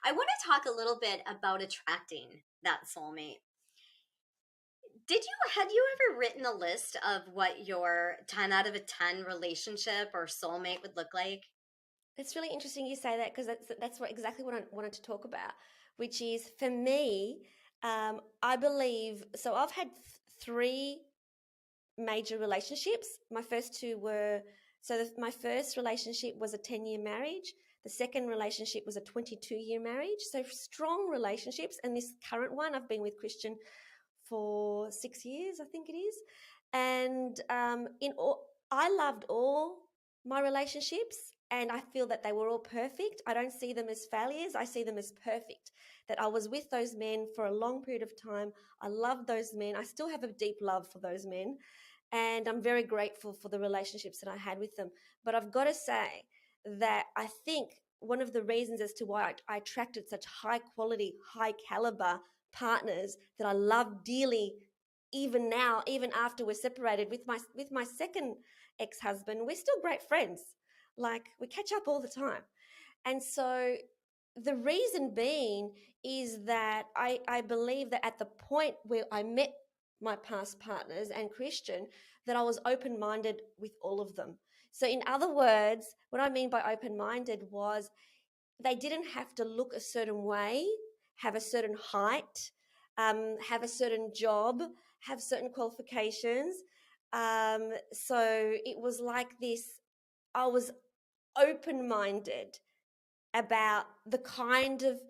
I want to talk a little bit about attracting that soulmate. Had you ever written a list of what your 10 out of a 10 relationship or soulmate would look like? It's really interesting you say that because that's exactly what I wanted to talk about, which is for me, I believe so. I've had three major relationships. My first two were my first relationship was a 10-year marriage. The second relationship was a 22-year marriage. So strong relationships. And this current one, I've been with Christian for 6 years, I think it is. And I loved all my relationships, and I feel that they were all perfect. I don't see them as failures. I see them as perfect. That I was with those men for a long period of time. I loved those men. I still have a deep love for those men, and I'm very grateful for the relationships that I had with them. But I've got to say that I think one of the reasons as to why I attracted such high quality, high caliber partners that I love dearly, even now, even after we're separated with my second ex-husband, we're still great friends. Like we catch up all the time. And so the reason being is that I believe that at the point where I met my past partners and Christian, that I was open minded with all of them. So, in other words, what I mean by open minded was they didn't have to look a certain way, have a certain height, have a certain job, have certain qualifications. So it was like this. I was open minded about the kind of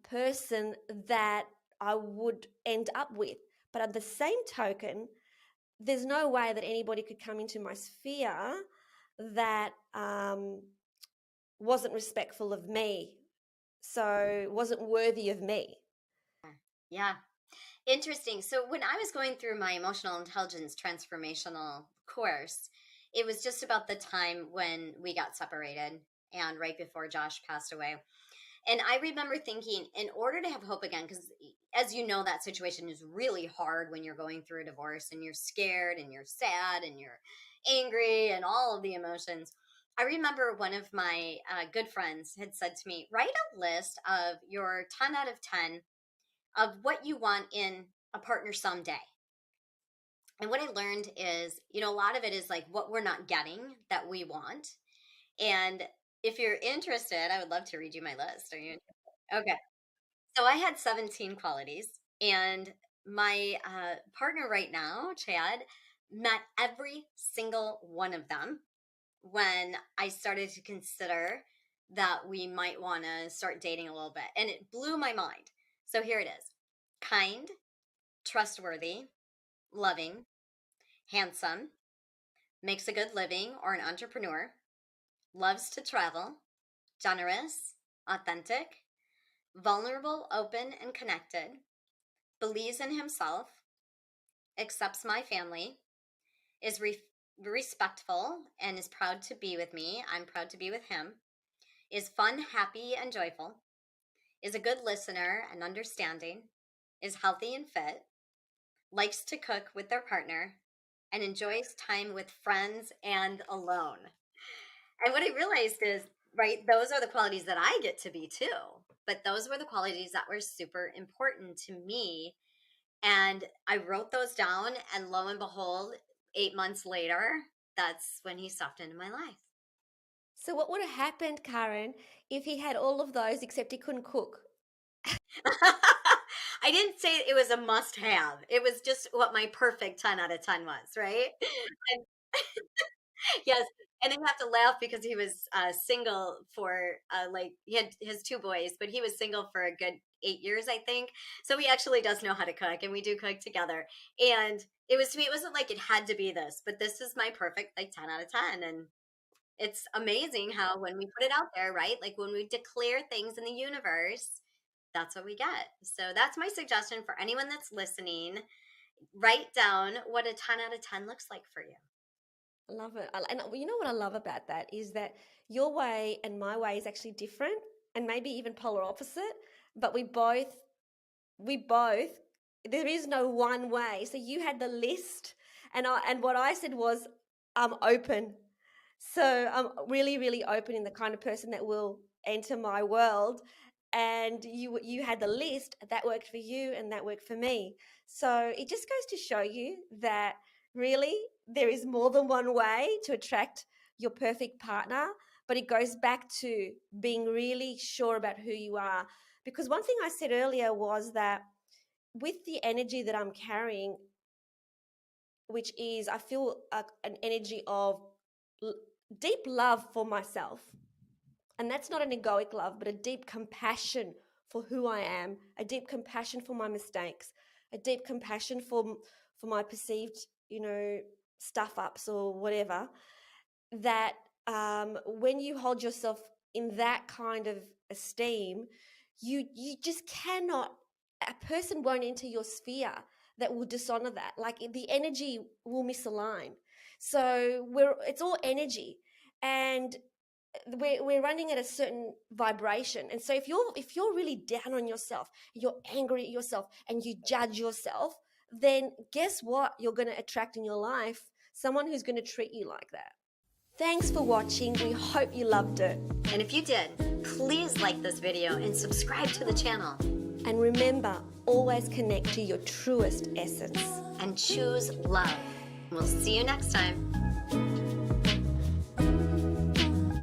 person that I would end up with. But at the same token, there's no way that anybody could come into my sphere that wasn't respectful of me, so wasn't worthy of me. Yeah. Interesting. So when I was going through my emotional intelligence transformational course, it was just about the time when we got separated and right before Josh passed away. And I remember thinking, in order to have hope again, because as you know, that situation is really hard when you're going through a divorce and you're scared and you're sad and you're angry and all of the emotions. I remember one of my good friends had said to me, write a list of your 10 out of 10 of what you want in a partner someday. And what I learned is, a lot of it is like what we're not getting that we want. And if you're interested, I would love to read you my list. Are you okay? So I had 17 qualities, and my partner right now, Chad, met every single one of them when I started to consider that we might want to start dating a little bit. And it blew my mind. So here it is: kind, trustworthy, loving, handsome, makes a good living or an entrepreneur, loves to travel, generous, authentic, vulnerable, open, and connected, believes in himself, accepts my family, is respectful and is proud to be with me. I'm proud to be with him, is fun, happy, and joyful, is a good listener and understanding, is healthy and fit, likes to cook with their partner, and enjoys time with friends and alone. And what I realized is, right, those are the qualities that I get to be too. But those were the qualities that were super important to me. And I wrote those down, and lo and behold, 8 months later, that's when he stepped into my life. So what would have happened, Karen, if he had all of those except he couldn't cook? I didn't say it was a must have. It was just what my perfect 10 out of 10 was, right? And yes, and I have to laugh because he was single for like he had his two boys, but he was single for a good 8 years, I think. So he actually does know how to cook, and we do cook together. And it was to me, it wasn't like it had to be this, but this is my perfect like 10 out of 10. And it's amazing how when we put it out there, right? Like when we declare things in the universe, that's what we get. So that's my suggestion for anyone that's listening. Write down what a 10 out of 10 looks like for you. I love it. And you know what I love about that is that your way and my way is actually different and maybe even polar opposite, but we both there is no one way. So you had the list and what I said was I'm open. So I'm really, really open in the kind of person that will enter my world. and you had the list that worked for you and that worked for me. So it just goes to show you that really there is more than one way to attract your perfect partner, but it goes back to being really sure about who you are. Because one thing I said earlier was that with the energy that I'm carrying, which is I feel an energy of deep love for myself. And that's not an egoic love, but a deep compassion for who I am, a deep compassion for my mistakes, a deep compassion for my perceived, stuff ups or whatever. That when you hold yourself in that kind of esteem, you just cannot. A person won't enter your sphere that will dishonor that. Like the energy will misalign. So it's all energy, and we're running at a certain vibration. And so if you're really down on yourself, you're angry at yourself, and you judge yourself, then guess what? You're going to attract in your life someone who's going to treat you like that. Thanks for watching. We hope you loved it. And if you did, please like this video and subscribe to the channel. And remember, always connect to your truest essence. And choose love. We'll see you next time.